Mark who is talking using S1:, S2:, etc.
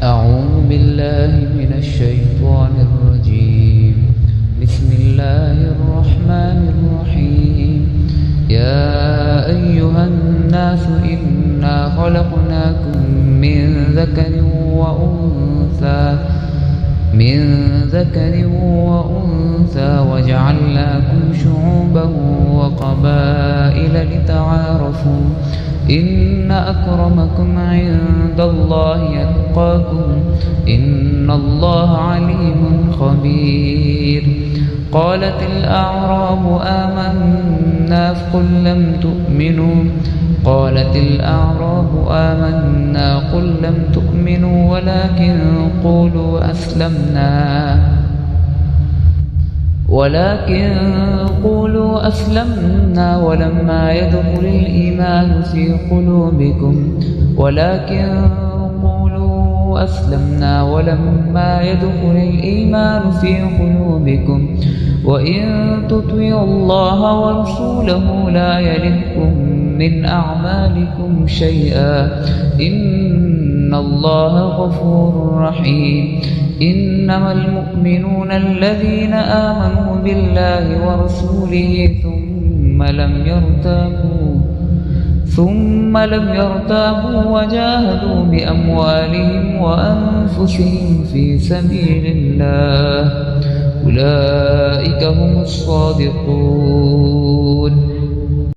S1: أعوذ بالله من الشيطان الرجيم. بسم الله الرحمن الرحيم. يا أيها الناس إنا خلقناكم من ذكر وأنثى وجعلناكم شعوبا وقبائل لتعارفوا إن أكرمكم عند الله أتقاكم إن الله عليم خبير. قالت الأعراب آمنا قل لم تؤمنوا ولكن قولوا أسلمنا ولما يدخل الإيمان في قلوبكم وإن تطيعوا الله ورسوله لا يلدكم من أعمالكم شيئا إن الله غفور رحيم. إنما المؤمنون الذين آمنوا بالله ورسوله ثم لم يرتابوا وجاهدوا بأموالهم وأنفسهم في سبيل الله أولئك هم الصادقون.